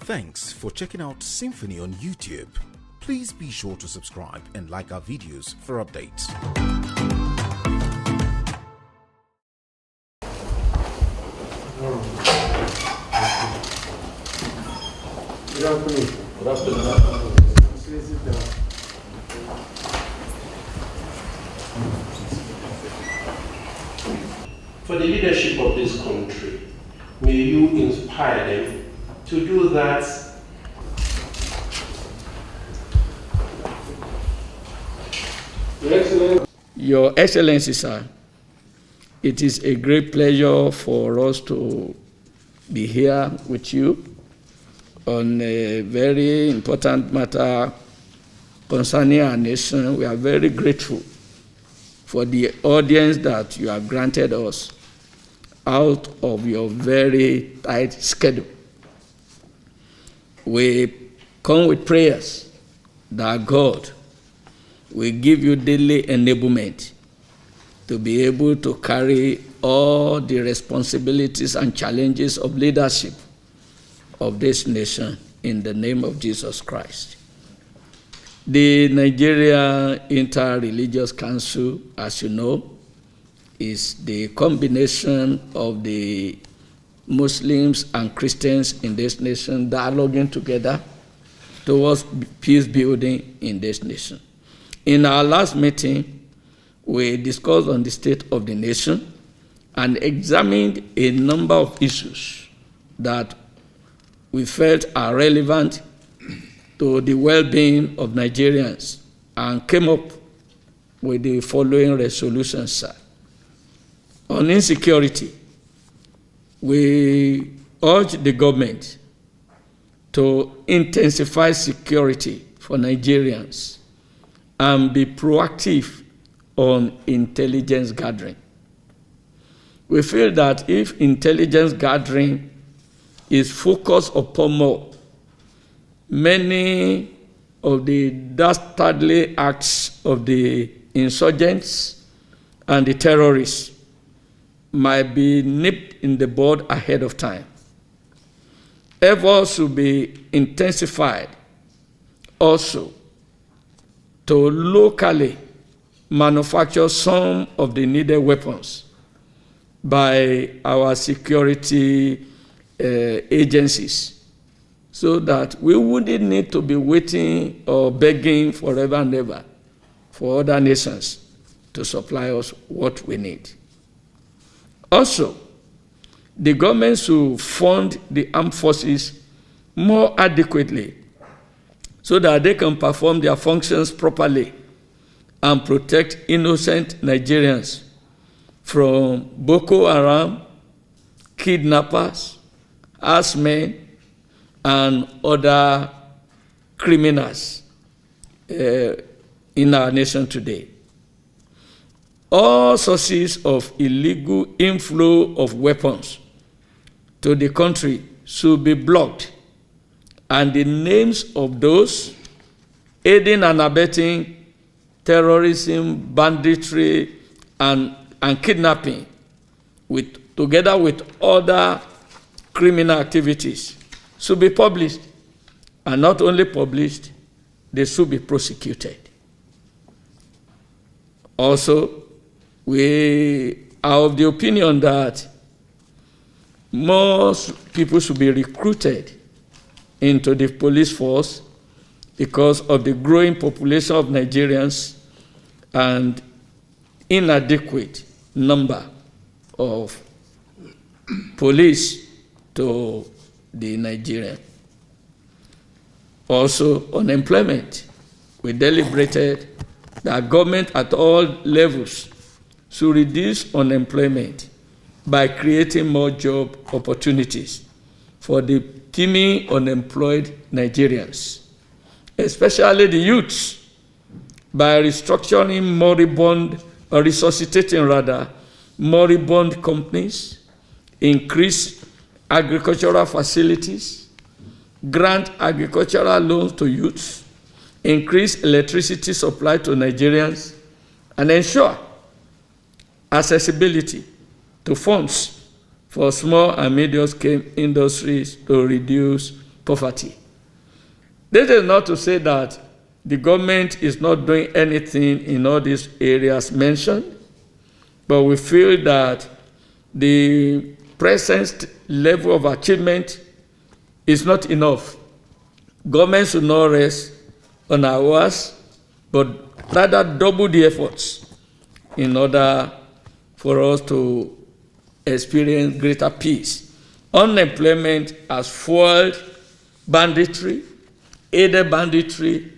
Thanks for checking out SYMFONI on YouTube. Please be sure to subscribe and like our videos for updates. Good afternoon. Good afternoon. Please sit down. For the leadership of this country, may you inspire them to do that. Your Excellency, sir, it is a great pleasure for us to be here with you on a very important matter concerning our nation. We are very grateful for the audience that you have granted us out of your very tight schedule. We come with prayers that God will give you daily enablement to be able to carry all the responsibilities and challenges of leadership of this nation in the name of Jesus Christ. The Nigeria Inter-Religious Council, as you know, is the combination of the Muslims and Christians in this nation dialoguing together towards peace building in this nation. In our last meeting, we discussed on the state of the nation and examined a number of issues that we felt are relevant to the well-being of Nigerians and came up with the following resolutions, sir. On insecurity, we urge the government to intensify security for Nigerians and be proactive on intelligence gathering. We feel that if intelligence gathering is focused upon more, many of the dastardly acts of the insurgents and the terrorists might be nipped in the bud ahead of time. Efforts should be intensified also to locally manufacture some of the needed weapons by our security agencies, so that we wouldn't need to be waiting or begging forever and ever for other nations to supply us what we need. Also, the government should fund the armed forces more adequately so that they can perform their functions properly and protect innocent Nigerians from Boko Haram, kidnappers, herdsmen, and other criminals in our nation today. All sources of illegal inflow of weapons to the country should be blocked, and the names of those aiding and abetting terrorism, banditry, and kidnapping, together with other criminal activities, should be published. And not only published, they should be prosecuted. Also, we are of the opinion that most people should be recruited into the police force because of the growing population of Nigerians and inadequate number of police to the Nigerian. Also, unemployment. We deliberated that government at all levels should reduce unemployment by creating more job opportunities for the teeming unemployed Nigerians, especially the youths, by restructuring resuscitating moribund companies, increase agricultural facilities, grant agricultural loans to youths, increase electricity supply to Nigerians, and ensure accessibility to funds for small and medium-scale industries to reduce poverty. This is not to say that the government is not doing anything in all these areas mentioned, but we feel that the present level of achievement is not enough. Government should not rest on our oars, but rather double the efforts in order for us to experience greater peace. Unemployment has fueled banditry, aided banditry,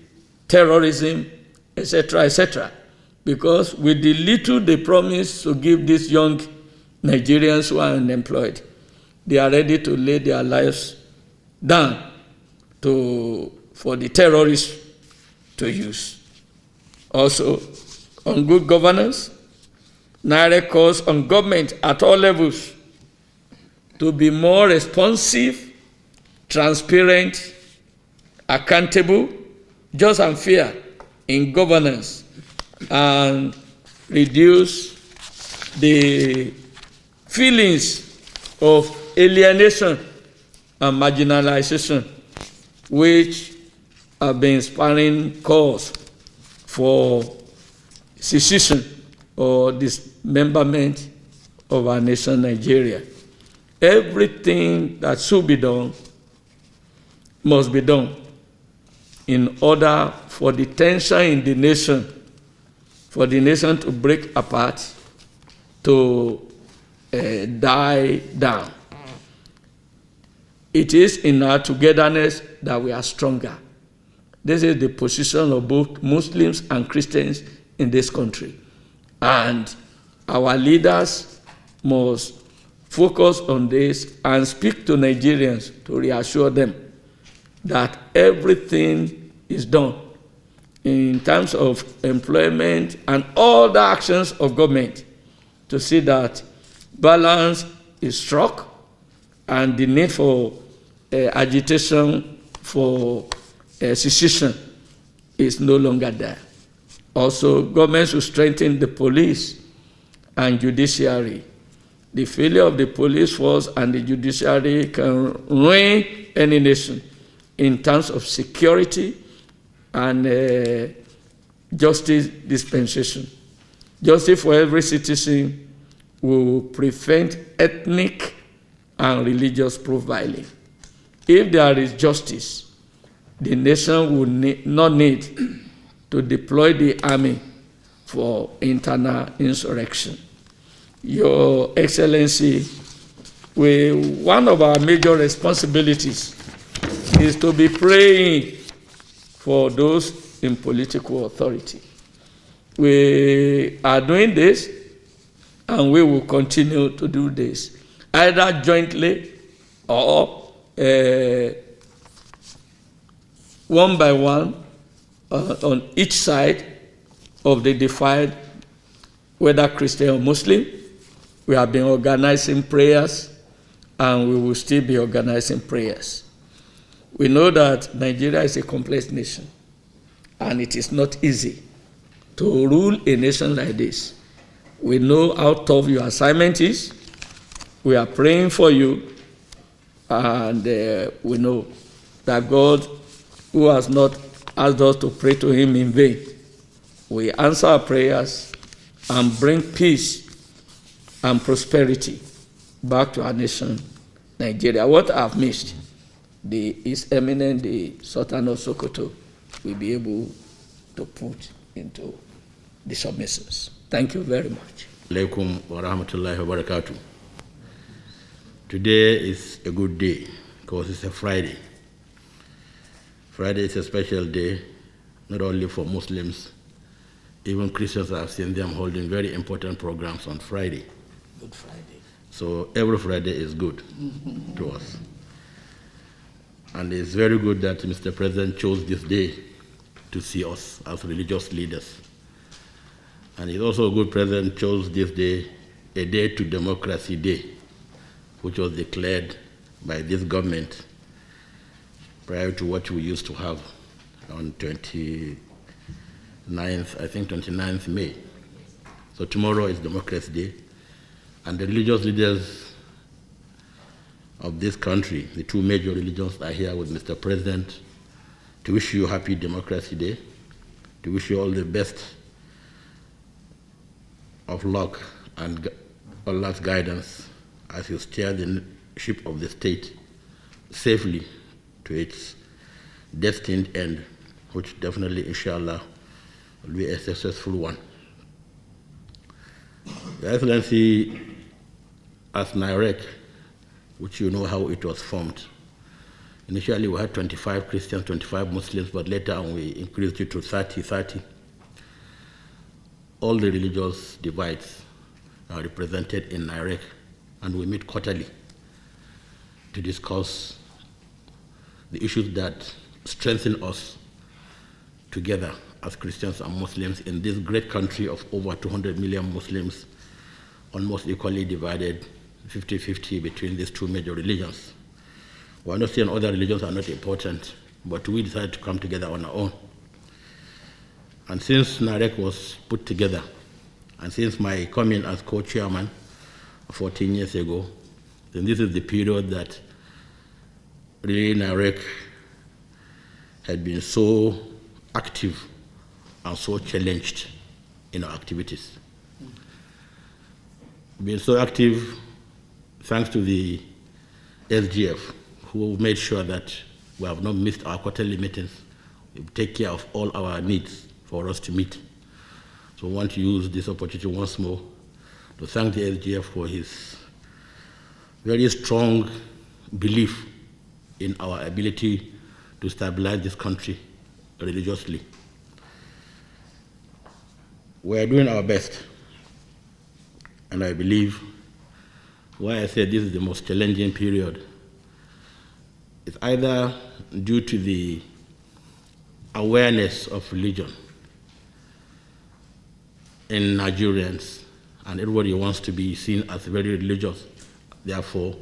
terrorism, etc., because with the little they promise to give these young Nigerians who are unemployed, they are ready to lay their lives down for the terrorists to use. Also, on good governance, NARA calls on government at all levels to be more responsive, transparent, accountable, just and fair in governance, and reduce the feelings of alienation and marginalization, which have been inspiring cause for secession or dismemberment of our nation, Nigeria. Everything that should be done must be done in order for the tension in the nation, for the nation to break apart, to die down. It is in our togetherness that we are stronger. This is the position of both Muslims and Christians in this country. And our leaders must focus on this and speak to Nigerians to reassure them that everything is done in terms of employment and all the actions of government to see that balance is struck and the need for agitation for secession is no longer there. Also, government should strengthen the police and judiciary. The failure of the police force and the judiciary can ruin any nation in terms of security and justice dispensation. Justice for every citizen will prevent ethnic and religious profiling. If there is justice, the nation will not need to deploy the army for internal insurrection. Your Excellency, one of our major responsibilities is to be praying for those in political authority. We are doing this, and we will continue to do this, either jointly or one by one on each side of the divide, whether Christian or Muslim. We have been organizing prayers, and we will still be organizing prayers. We know that Nigeria is a complex nation, and it is not easy to rule a nation like this. We know how tough your assignment is. We are praying for you, and we know that God, who has not asked us to pray to him in vain, will answer our prayers and bring peace and prosperity back to our nation, Nigeria. What I've missed, His Eminence, the Sultan of Sokoto, will be able to put into the submissions. Thank you very much. Alaikum wa rahmatullahi wa barakatuh. Today is a good day because it's a Friday. Friday is a special day, not only for Muslims, even Christians. I've seen them holding very important programs on Friday. Good Friday. So every Friday is good to us. And it's very good that Mr. President chose this day to see us as religious leaders. And it's also a good president chose this day, a day to democracy day, which was declared by this government prior to what we used to have on 29th May. So tomorrow is Democracy Day, and the religious leaders of this country, the two major religions, are here with Mr. President to wish you a happy Democracy Day, to wish you all the best of luck and Allah's guidance as you steer the ship of the state safely to its destined end, which definitely, inshallah, will be a successful one. Your Excellency, as NIREC, which you know how it was formed, initially we had 25 Christians, 25 Muslims, but later on we increased it to 30-30. All the religious divides are represented in NIREC, and we meet quarterly to discuss the issues that strengthen us together as Christians and Muslims in this great country of over 200 million Muslims, almost equally divided 50-50 between these two major religions. We're not saying other religions are not important, but we decided to come together on our own. And since NIREC was put together, and since my coming as co-chairman 14 years ago, then this is the period that really NIREC had been so active and so challenged in our activities. Been so active thanks to the SGF, who made sure that we have not missed our quarterly meetings. We take care of all our needs for us to meet. So I want to use this opportunity once more to thank the SGF for his very strong belief in our ability to stabilize this country religiously. We are doing our best, and I believe why I say this is the most challenging period is either due to the awareness of religion in Nigerians, and everybody wants to be seen as very religious. Therefore,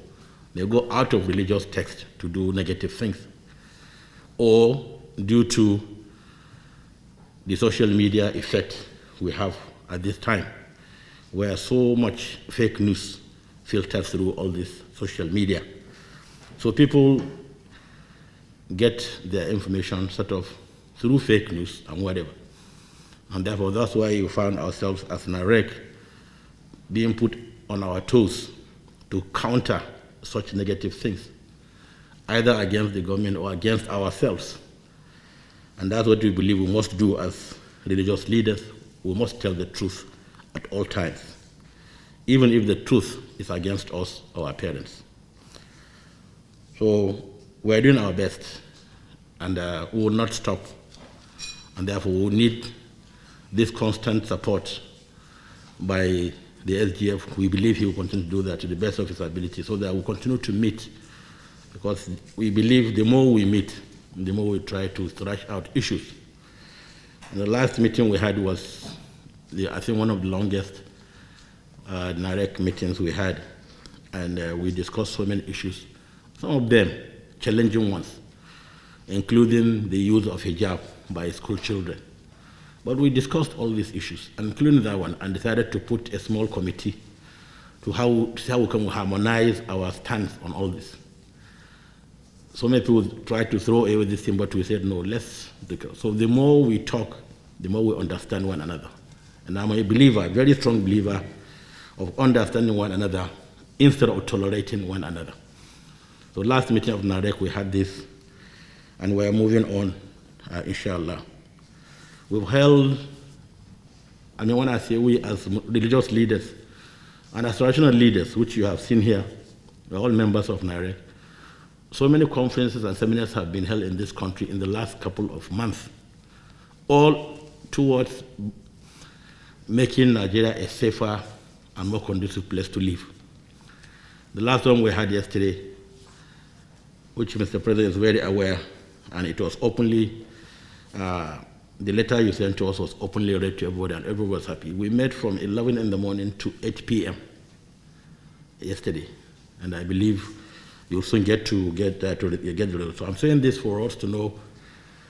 they go out of religious text to do negative things. Or due to the social media effect we have at this time, where so much fake news filters through all this social media. So people get their information sort of through fake news and whatever. And therefore, that's why you found ourselves as NIREC being put on our toes to counter such negative things, either against the government or against ourselves. And that's what we believe we must do as religious leaders. We must tell the truth at all times, even if the truth is against us or our parents. So we're doing our best, and we will not stop. And therefore, we will need this constant support by the SGF. We believe he will continue to do that to the best of his ability, so that we'll continue to meet, because we believe the more we meet, the more we try to thrash out issues. And the last meeting we had was, I think, one of the longest NIREC meetings we had, and we discussed so many issues, some of them challenging ones, including the use of hijab by school children. But we discussed all these issues, including that one, and decided to put a small committee to see how we can harmonize our stance on all this. So many people try to throw away this thing, but we said, no, let's. So the more we talk, the more we understand one another. And I'm a believer, a very strong believer, of understanding one another instead of tolerating one another. So last meeting of NIREC, we had this, and we're moving on, inshallah. We've held, I mean, when I say we as religious leaders and as traditional leaders, which you have seen here, we're all members of NIREC. So many conferences and seminars have been held in this country in the last couple of months, all towards making Nigeria a safer and more conducive place to live. The last one we had yesterday, which Mr. President is very aware, and it was openly, the letter you sent to us was openly read to everybody, and everyone was happy. We met from 11 in the morning to 8 p.m. yesterday, and I believe you'll soon get the result. So I'm saying this for us to know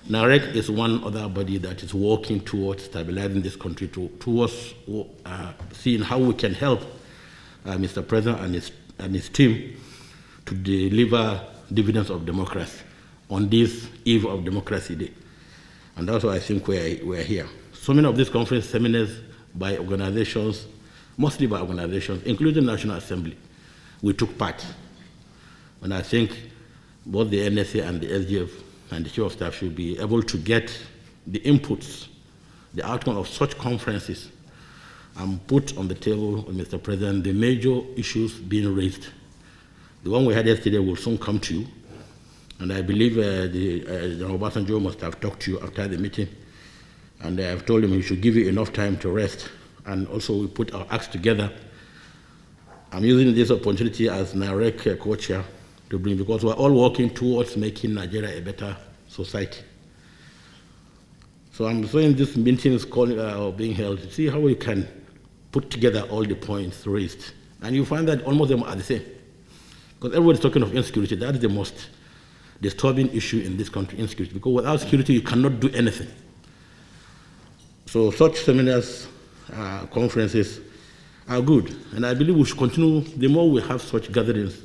NIREC is one other body that is working towards stabilizing this country, towards seeing how we can help Mr. President and his team to deliver dividends of democracy on this eve of Democracy Day. And that's why I think we're here. So many of these conference seminars by organizations, mostly by organizations, including the National Assembly, we took part. And I think both the NSA and the SGF and the Chief of Staff should be able to get the inputs, the outcome of such conferences, and put on the table, Mr. President, the major issues being raised. The one we had yesterday will soon come to you, and I believe General Obasanjo must have talked to you after the meeting, and I've told him he should give you enough time to rest, and also we put our acts together. I'm using this opportunity as NAREC co-chair to bring, because we're all working towards making Nigeria a better society. So I'm saying this meeting is being held to see how we can put together all the points raised. And you find that almost them are the same. Because everybody's talking of insecurity. That is the most disturbing issue in this country, insecurity. Because without security, you cannot do anything. So such seminars, conferences are good. And I believe we should continue. The more we have such gatherings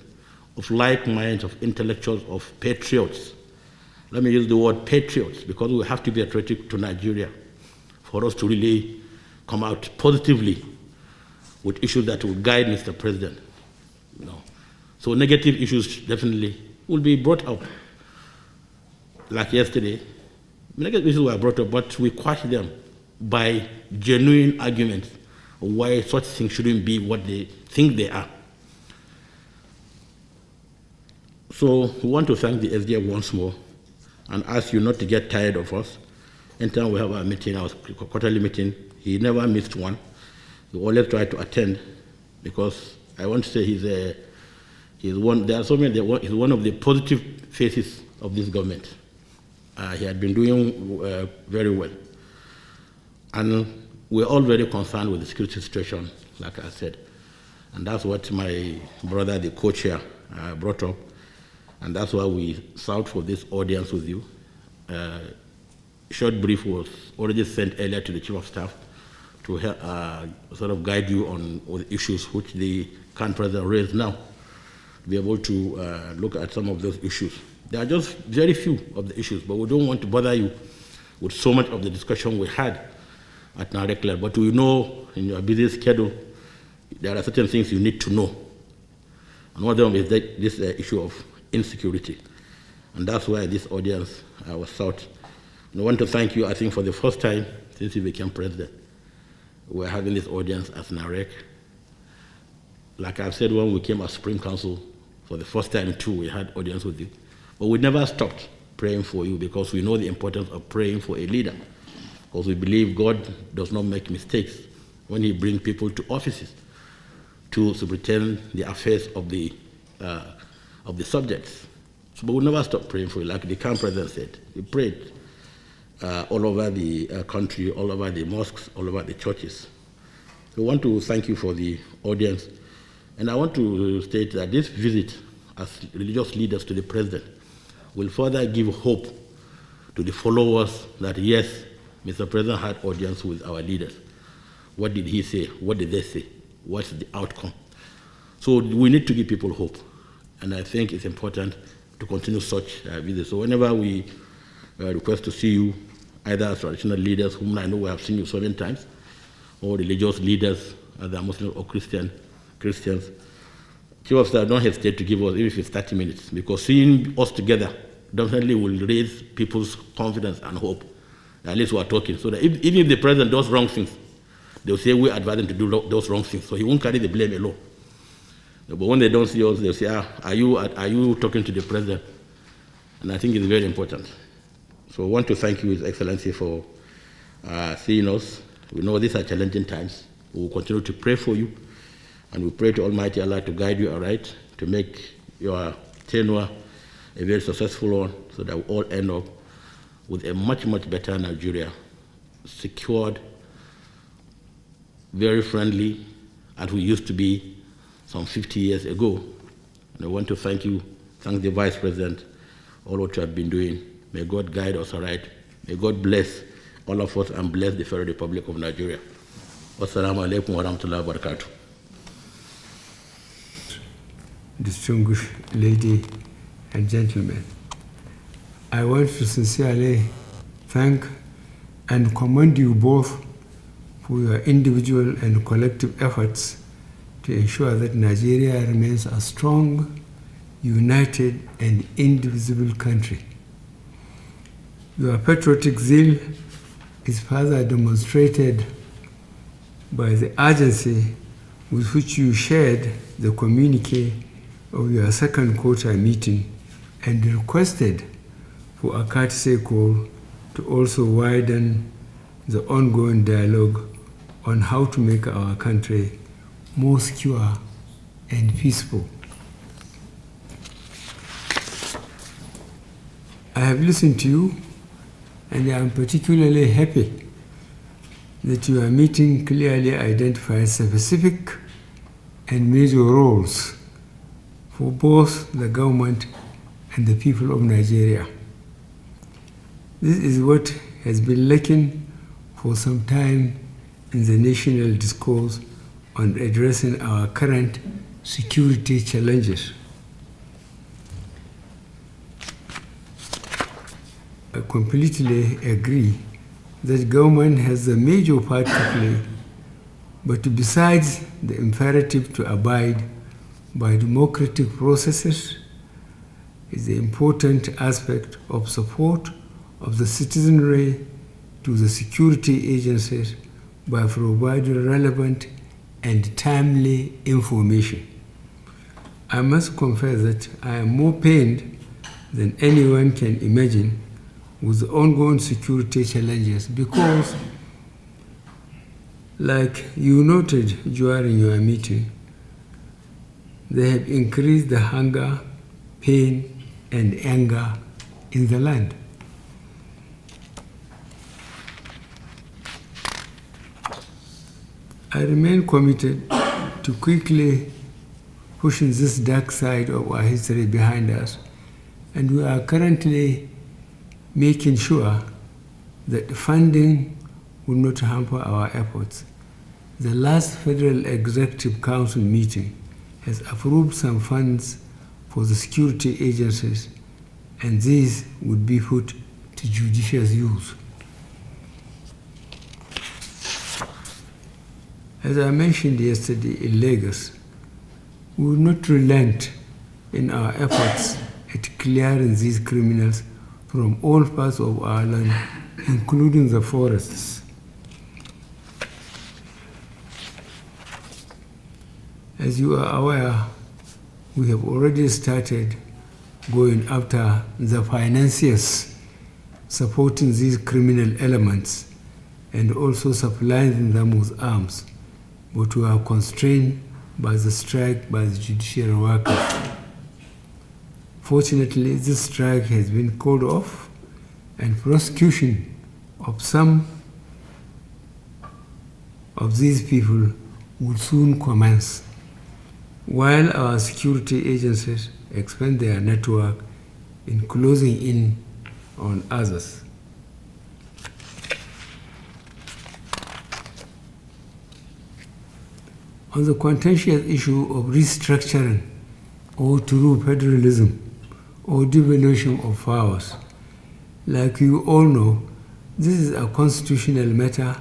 of like minds, of intellectuals, of patriots. Let me use the word patriots, because we have to be patriotic to Nigeria for us to really come out positively with issues that will guide Mr. President. You know. So negative issues definitely will be brought up. Like yesterday, negative issues were brought up, but we quash them by genuine arguments of why such things shouldn't be what they think they are. So we want to thank the SDF once more and ask you not to get tired of us. Anytime we have a meeting, our quarterly meeting, he never missed one. He always tried to attend, because I want to say he's one of the positive faces of this government. He had been doing very well. And we're all very concerned with the security situation, like I said. And that's what my brother, the co-chair, brought up. And that's why we sought for this audience with you. Short brief was already sent earlier to the Chief of Staff to sort of guide you on the issues which the current president raised now, to be able to look at some of those issues. There are just very few of the issues, but we don't want to bother you with so much of the discussion we had at NAREC, but we know in your busy schedule, there are certain things you need to know. And one of them is this issue of insecurity. And that's why this audience was sought. And I want to thank you, I think, for the first time since you became president. We're having this audience as NAREC. Like I've said, when we came as Supreme Council, for the first time too, we had audience with you. But we never stopped praying for you, because we know the importance of praying for a leader. Because we believe God does not make mistakes when he brings people to offices to superintend the affairs of the subjects. So, but we never stop praying for you. Like the current president said, he prayed all over the country, all over the mosques, all over the churches. So we want to thank you for the audience. And I want to state that this visit as religious leaders to the president will further give hope to the followers that, yes, Mr. President had audience with our leaders. What did he say? What did they say? What's the outcome? So we need to give people hope. And I think it's important to continue such visits. So whenever we request to see you, either as traditional leaders, whom I know we have seen you so many times, or religious leaders, either Muslims or Christians, Chief of Staff, don't hesitate to give us, even if it's 30 minutes, because seeing us together definitely will raise people's confidence and hope. At least we are talking, so that even if the president does wrong things, they'll say we advise him to do those wrong things, so he won't carry the blame alone. But when they don't see us, they'll say, are you talking to the president? And I think it's very important. So I want to thank you, His Excellency, for seeing us. We know these are challenging times. We will continue to pray for you, and we pray to Almighty Allah to guide you aright, to make your tenure a very successful one, so that we all end up with a much, much better Nigeria, secured, very friendly, as we used to be some 50 years ago. And I want to thank you, thank the Vice President, all what you have been doing. May God guide us aright. May God bless all of us and bless the Federal Republic of Nigeria. Wassalamu alaikum wa rahmatullahi wa barakatuh. distinguished lady and gentlemen. I want to sincerely thank and commend you both for your individual and collective efforts to ensure that Nigeria remains a strong, united, and indivisible country. Your patriotic zeal is further demonstrated by the urgency with which you shared the communique of your second quarter meeting and requested for a courtesy call to also widen the ongoing dialogue on how to make our country more secure and peaceful. I have listened to you, and I am particularly happy that your meeting clearly identifies specific and major roles for both the government and the people of Nigeria. This is what has been lacking for some time in the national discourse on addressing our current security challenges. I completely agree that government has a major part to play, but besides the imperative to abide by democratic processes is the important aspect of support of the citizenry to the security agencies by providing relevant and timely information. I must confess that I am more pained than anyone can imagine with the ongoing security challenges because, like you noted during your meeting, they have increased the hunger, pain, and anger in the land. I remain committed to quickly pushing this dark side of our history behind us, and we are currently making sure that funding will not hamper our efforts. The last Federal Executive Council meeting has approved some funds for the security agencies, and these would be put to judicious use. As I mentioned yesterday in Lagos, we will not relent in our efforts at clearing these criminals from all parts of our land, including the forests. As you are aware, we have already started going after the financiers supporting these criminal elements and also supplying them with arms, but we are constrained by the strike by the judiciary workers. Fortunately, this strike has been called off, and prosecution of some of these people will soon commence, while our security agencies expand their network in closing in on others. On the contentious issue of restructuring or true federalism or devolution of powers, like you all know, this is a constitutional matter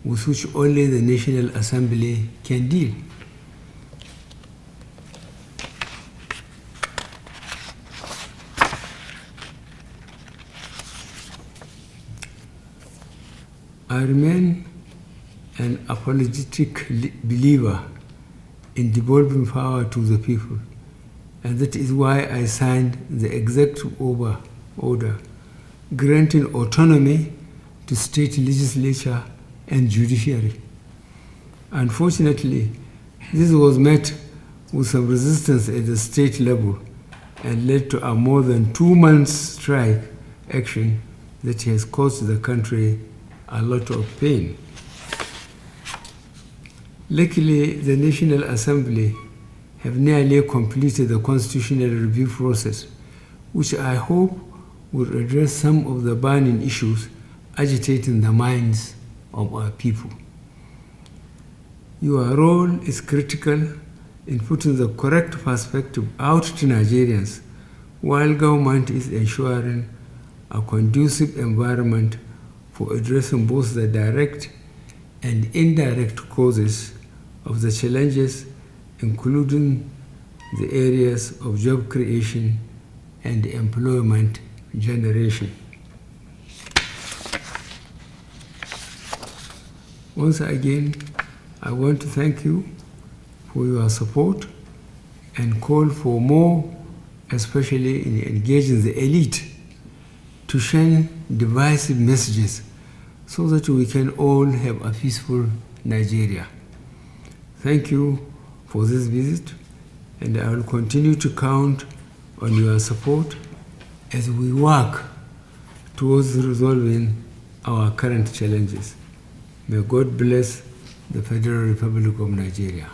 with which only the National Assembly can deal. I remain an apologetic believer in devolving power to the people, and that is why I signed the executive order granting autonomy to state legislature and judiciary. Unfortunately, this was met with some resistance at the state level and led to a more than 2 months strike action that has caused the country a lot of pain. Luckily, the National Assembly have nearly completed the constitutional review process, which I hope will address some of the burning issues agitating the minds of our people. Your role is critical in putting the correct perspective out to Nigerians while government is ensuring a conducive environment for addressing both the direct and indirect causes of the challenges, including the areas of job creation and employment generation. Once again, I want to thank you for your support and call for more, especially in engaging the elite, to share divisive messages so that we can all have a peaceful Nigeria. Thank you for this visit, and I will continue to count on your support as we work towards resolving our current challenges. May God bless the Federal Republic of Nigeria.